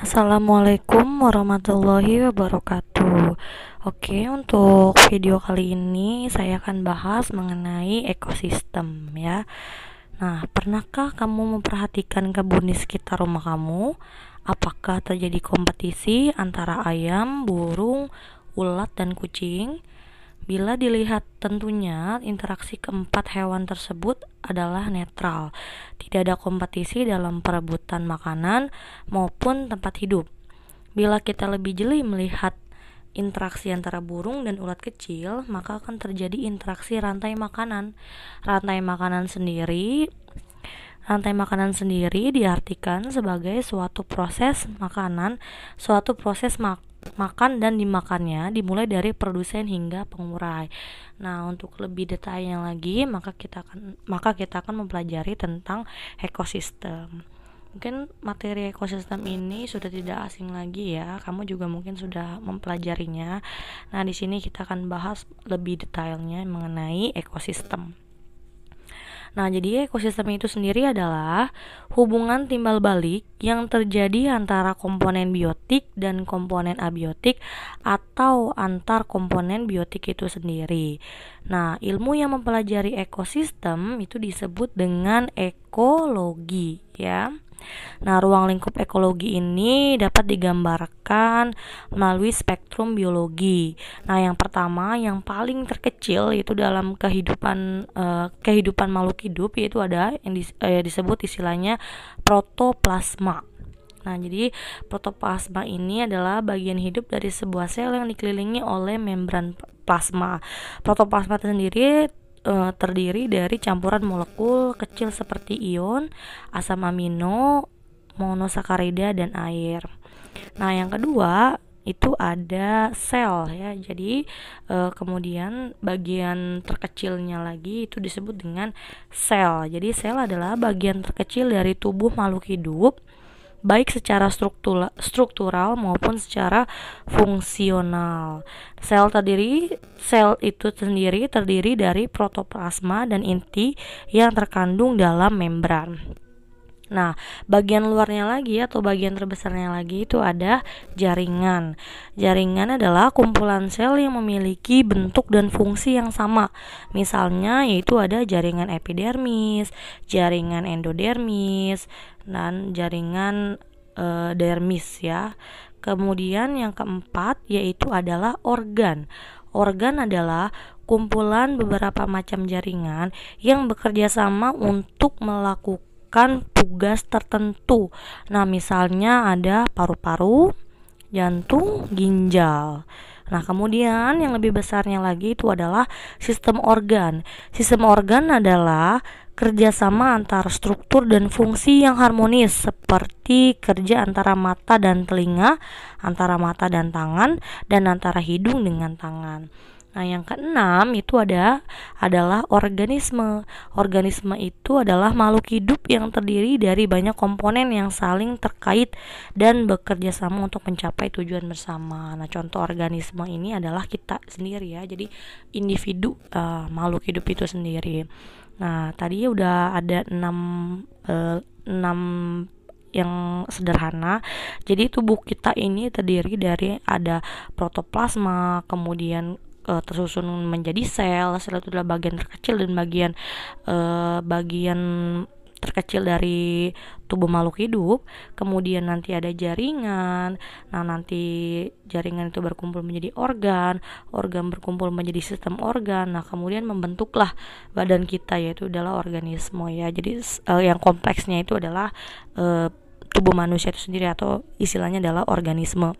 Assalamualaikum warahmatullahi wabarakatuh. Oke, untuk video kali ini saya akan bahas mengenai ekosistem ya. Nah, pernahkah kamu memperhatikan kebun di sekitar rumah kamu? Apakah terjadi kompetisi antara ayam, burung, ulat, dan kucing? Bila dilihat tentunya interaksi keempat hewan tersebut adalah netral. Tidak ada kompetisi dalam perebutan makanan maupun tempat hidup. Bila kita lebih jeli melihat interaksi antara burung dan ulat kecil, maka akan terjadi interaksi rantai makanan. Rantai makanan sendiri Rantai makanan sendiri diartikan sebagai suatu proses makan dan dimakannya dimulai dari produsen hingga pengurai. Nah, untuk lebih detailnya lagi, maka kita akan mempelajari tentang ekosistem. Mungkin materi ekosistem ini sudah tidak asing lagi ya. Kamu juga mungkin sudah mempelajarinya. Nah, di sini kita akan bahas lebih detailnya mengenai ekosistem. Nah, jadi ekosistem itu sendiri adalah hubungan timbal balik yang terjadi antara komponen biotik dan komponen abiotik atau antar komponen biotik itu sendiri. Nah, ilmu yang mempelajari ekosistem itu disebut dengan ekologi ya. Nah, ruang lingkup ekologi ini dapat digambarkan melalui spektrum biologi. Nah, yang pertama, yang paling terkecil itu dalam kehidupan makhluk hidup, yaitu ada yang disebut istilahnya protoplasma. Nah, jadi protoplasma ini adalah bagian hidup dari sebuah sel yang dikelilingi oleh membran plasma. Protoplasma sendiri terdiri dari campuran molekul kecil seperti ion, asam amino, monosakarida, dan air. Nah, yang kedua itu ada sel ya. Jadi kemudian bagian terkecilnya lagi itu disebut dengan sel. Jadi sel adalah bagian terkecil dari tubuh makhluk hidup, baik secara struktural maupun secara fungsional. Sel itu sendiri terdiri dari protoplasma dan inti yang terkandung dalam membran. Nah, bagian luarnya lagi atau bagian terbesarnya lagi itu ada jaringan. Jaringan adalah kumpulan sel yang memiliki bentuk dan fungsi yang sama. Misalnya yaitu ada jaringan epidermis, jaringan endodermis, dan jaringan dermis ya. Kemudian yang keempat yaitu adalah organ. Organ adalah kumpulan beberapa macam jaringan yang bekerja sama untuk melakukan tugas tertentu. Nah, misalnya ada paru-paru, jantung, ginjal. Nah, kemudian yang lebih besarnya lagi itu adalah sistem organ. Sistem organ adalah kerjasama antara struktur dan fungsi yang harmonis, seperti kerja antara mata dan telinga, antara mata dan tangan, dan antara hidung dengan tangan. Nah, yang keenam itu adalah organisme. Organisme itu adalah makhluk hidup yang terdiri dari banyak komponen yang saling terkait dan bekerja sama untuk mencapai tujuan bersama. Nah, contoh organisme ini adalah kita sendiri ya. Jadi individu makhluk hidup itu sendiri. Nah, tadi udah ada 6 yang sederhana. Jadi tubuh kita ini terdiri dari ada protoplasma, kemudian tersusun menjadi sel. Sel itu adalah bagian terkecil dan bagian terkecil dari tubuh makhluk hidup. Kemudian nanti ada jaringan. Nah, nanti jaringan itu berkumpul menjadi organ berkumpul menjadi sistem organ. Nah, kemudian membentuklah badan kita, yaitu adalah organisme ya. Jadi yang kompleksnya itu adalah tubuh manusia itu sendiri, atau istilahnya adalah organisme.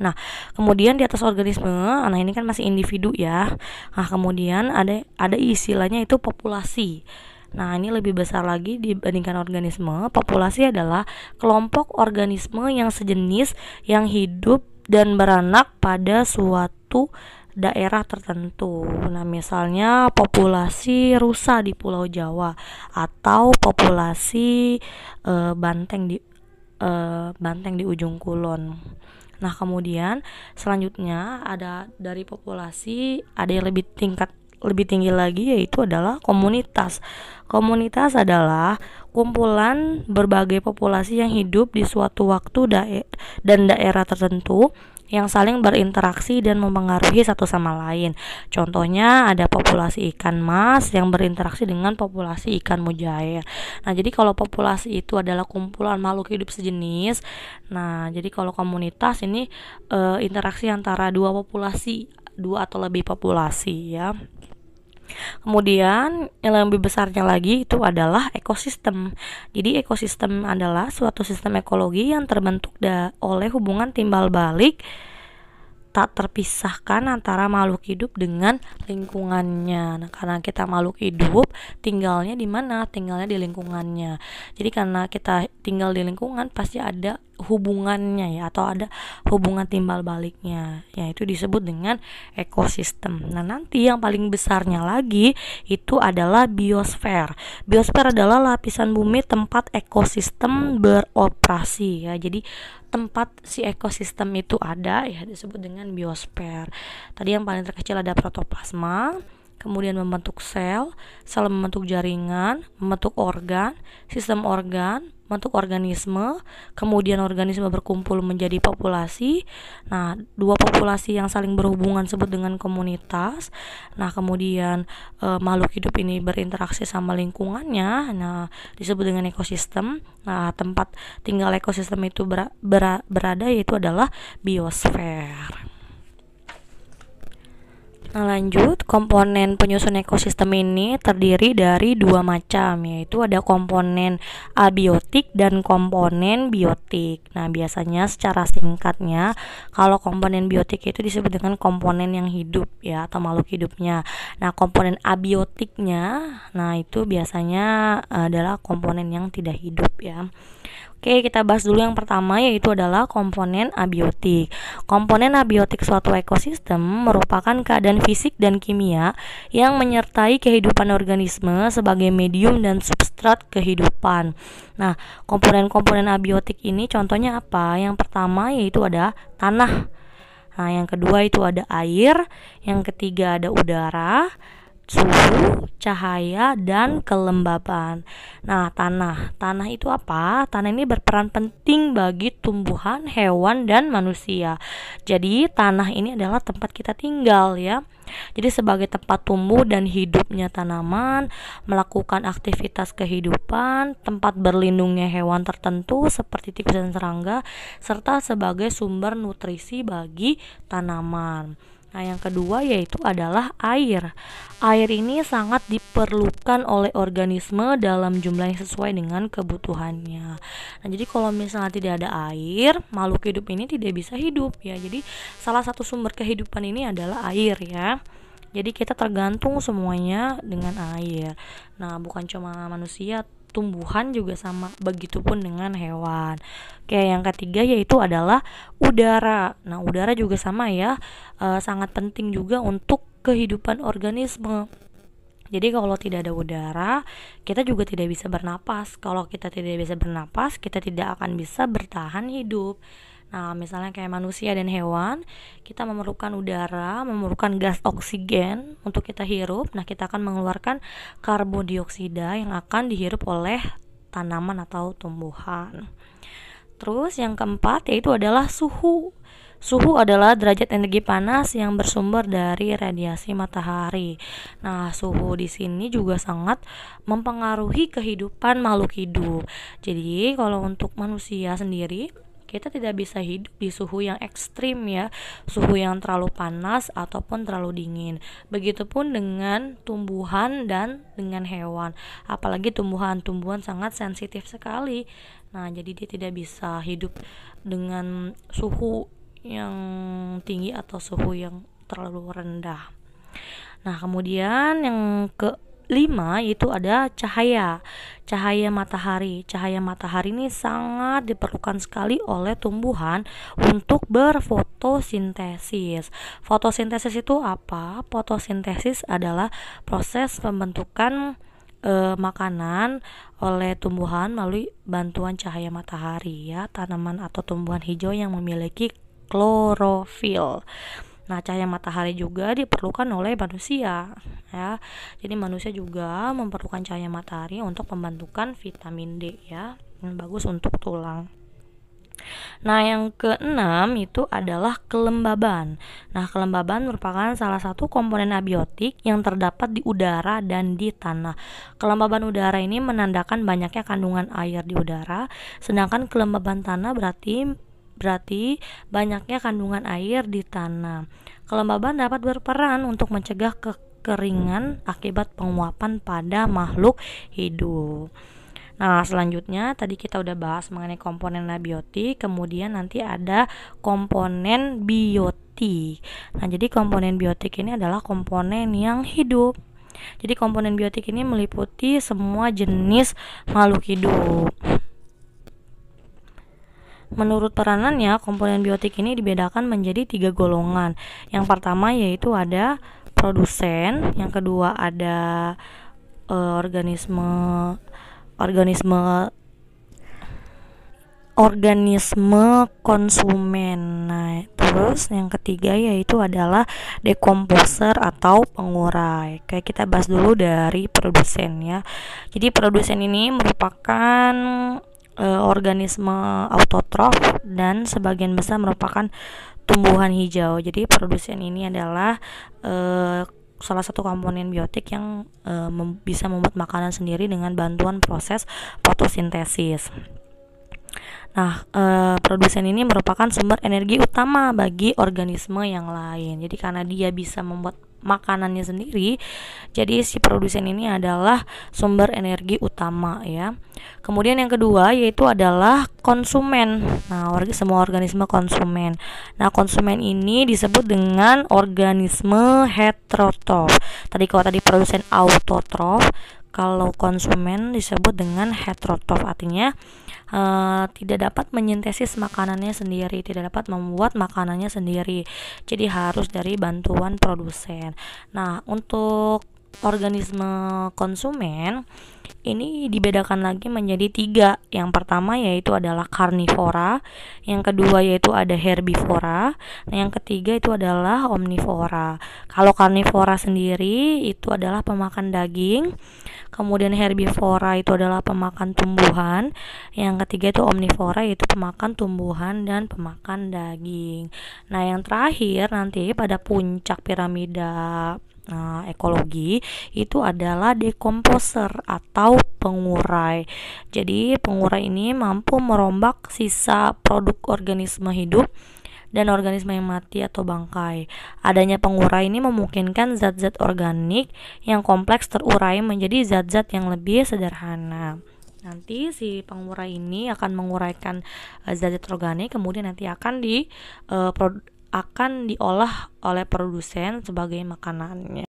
Nah, kemudian di atas organisme, nah ini kan masih individu ya. Nah, kemudian ada istilahnya itu populasi. Nah, ini lebih besar lagi dibandingkan organisme. Populasi adalah kelompok organisme yang sejenis yang hidup dan beranak pada suatu daerah tertentu. Nah, misalnya populasi rusa di Pulau Jawa, atau populasi banteng di ujung kulon. Nah, kemudian selanjutnya ada dari populasi, ada yang lebih tingkat lebih tinggi lagi yaitu adalah komunitas. Komunitas adalah kumpulan berbagai populasi yang hidup di suatu waktu dan daerah tertentu yang saling berinteraksi dan mempengaruhi satu sama lain. Contohnya ada populasi ikan mas yang berinteraksi dengan populasi ikan mujair. Nah, jadi kalau populasi itu adalah kumpulan makhluk hidup sejenis. Nah, jadi kalau komunitas ini interaksi antara dua atau lebih populasi ya. Kemudian yang lebih besarnya lagi itu adalah ekosistem. Jadi ekosistem adalah suatu sistem ekologi yang terbentuk oleh hubungan timbal balik tak terpisahkan antara makhluk hidup dengan lingkungannya. Nah, karena kita makhluk hidup, tinggalnya di mana? Tinggalnya di lingkungannya. Jadi karena kita tinggal di lingkungan, pasti ada hubungannya ya, atau ada hubungan timbal baliknya. Ya, itu disebut dengan ekosistem. Nah, nanti yang paling besarnya lagi itu adalah biosfer. Biosfer adalah lapisan bumi tempat ekosistem beroperasi ya. Jadi tempat si ekosistem itu ada ya disebut dengan biosfer. Tadi yang paling terkecil ada protoplasma, kemudian membentuk sel membentuk jaringan, membentuk organ, sistem organ, membentuk organisme, kemudian organisme berkumpul menjadi populasi. Nah, dua populasi yang saling berhubungan disebut dengan komunitas. Nah, kemudian makhluk hidup ini berinteraksi sama lingkungannya, nah disebut dengan ekosistem. Nah, tempat tinggal ekosistem itu berada yaitu adalah biosfer. Nah, lanjut, komponen penyusun ekosistem ini terdiri dari dua macam, yaitu ada komponen abiotik dan komponen biotik. Nah, biasanya secara singkatnya, kalau komponen biotik itu disebut dengan komponen yang hidup ya, atau makhluk hidupnya. Nah, komponen abiotiknya, nah itu biasanya adalah komponen yang tidak hidup ya. Oke, kita bahas dulu yang pertama yaitu adalah komponen abiotik. Komponen abiotik suatu ekosistem merupakan keadaan fisik dan kimia yang menyertai kehidupan organisme sebagai medium dan substrat kehidupan. Nah, komponen-komponen abiotik ini contohnya apa? Yang pertama yaitu ada tanah. Nah, yang kedua itu ada air, yang ketiga ada udara, suhu, cahaya, dan kelembaban. Nah, tanah itu apa? Tanah ini berperan penting bagi tumbuhan, hewan, dan manusia. Jadi tanah ini adalah tempat kita tinggal ya. Jadi sebagai tempat tumbuh dan hidupnya tanaman, melakukan aktivitas kehidupan, tempat berlindungnya hewan tertentu seperti tikus dan serangga, serta sebagai sumber nutrisi bagi tanaman. Nah, yang kedua yaitu adalah air. Air ini sangat diperlukan oleh organisme dalam jumlah yang sesuai dengan kebutuhannya. Nah, jadi kalau misalnya tidak ada air, makhluk hidup ini tidak bisa hidup ya. Jadi salah satu sumber kehidupan ini adalah air ya. Jadi kita tergantung semuanya dengan air. Nah, bukan cuma manusia, tumbuhan juga sama, begitupun dengan hewan. Oke, yang ketiga yaitu adalah udara. Nah, udara juga sama ya, sangat penting juga untuk kehidupan organisme. Jadi kalau tidak ada udara, kita juga tidak bisa bernapas. Kalau kita tidak bisa bernapas, kita tidak akan bisa bertahan hidup. Nah, misalnya kayak manusia dan hewan, kita memerlukan udara, memerlukan gas oksigen untuk kita hirup. Nah, kita akan mengeluarkan karbon dioksida yang akan dihirup oleh tanaman atau tumbuhan. Terus yang keempat yaitu adalah suhu. Suhu adalah derajat energi panas yang bersumber dari radiasi matahari. Nah, suhu di sini juga sangat mempengaruhi kehidupan makhluk hidup. Jadi, kalau untuk manusia sendiri, kita tidak bisa hidup di suhu yang ekstrim ya, suhu yang terlalu panas ataupun terlalu dingin. Begitupun dengan tumbuhan dan dengan hewan. Apalagi tumbuhan sangat sensitif sekali. Nah, jadi dia tidak bisa hidup dengan suhu yang tinggi atau suhu yang terlalu rendah. Nah, kemudian yang kelima itu ada cahaya matahari. Cahaya matahari ini sangat diperlukan sekali oleh tumbuhan untuk berfotosintesis. Fotosintesis itu apa? Fotosintesis adalah proses pembentukan makanan oleh tumbuhan melalui bantuan cahaya matahari ya, tanaman atau tumbuhan hijau yang memiliki klorofil. Nah, cahaya matahari juga diperlukan oleh manusia ya. Jadi manusia juga memerlukan cahaya matahari untuk pembentukan vitamin D ya, yang bagus untuk tulang. Nah, yang keenam itu adalah kelembaban. Nah, kelembaban merupakan salah satu komponen abiotik yang terdapat di udara dan di tanah. Kelembaban udara ini menandakan banyaknya kandungan air di udara, sedangkan kelembaban tanah berarti banyaknya kandungan air di tanah. Kelembaban dapat berperan untuk mencegah kekeringan akibat penguapan pada makhluk hidup. Nah, selanjutnya tadi kita udah bahas mengenai komponen abiotik, kemudian nanti ada komponen biotik. Nah, jadi komponen biotik ini adalah komponen yang hidup. Jadi komponen biotik ini meliputi semua jenis makhluk hidup. Menurut peranannya, komponen biotik ini dibedakan menjadi 3 golongan. Yang pertama yaitu ada produsen, yang kedua ada organisme konsumen. Nah, terus yang ketiga yaitu adalah dekomposer atau pengurai. Kayak kita bahas dulu dari produsen ya. Jadi produsen ini merupakan organisme autotrof dan sebagian besar merupakan tumbuhan hijau. Jadi produsen ini adalah salah satu komponen biotik yang bisa membuat makanan sendiri dengan bantuan proses fotosintesis. Nah, produsen ini merupakan sumber energi utama bagi organisme yang lain. Jadi karena dia bisa membuat makanannya sendiri, jadi si produsen ini adalah sumber energi utama ya. Kemudian yang kedua yaitu adalah konsumen. Nah, semua organisme konsumen. Nah, konsumen ini disebut dengan organisme heterotrof. Kalau tadi produsen autotrof, kalau konsumen disebut dengan heterotrof, artinya tidak dapat menyintesis makanannya sendiri, tidak dapat membuat makanannya sendiri, jadi harus dari bantuan produsen. Nah, untuk organisme konsumen ini dibedakan lagi menjadi 3. Yang pertama yaitu adalah karnivora, yang kedua yaitu ada herbivora, nah yang ketiga itu adalah omnivora. Kalau karnivora sendiri itu adalah pemakan daging, kemudian herbivora itu adalah pemakan tumbuhan, yang ketiga itu omnivora yaitu pemakan tumbuhan dan pemakan daging. Nah, yang terakhir nanti pada puncak piramida ekologi itu adalah dekomposer atau pengurai. Jadi pengurai ini mampu merombak sisa produk organisme hidup dan organisme yang mati atau bangkai. Adanya pengurai ini memungkinkan zat-zat organik yang kompleks terurai menjadi zat-zat yang lebih sederhana. Nanti si pengurai ini akan menguraikan zat-zat organik, kemudian nanti akan diolah oleh produsen sebagai makanannya.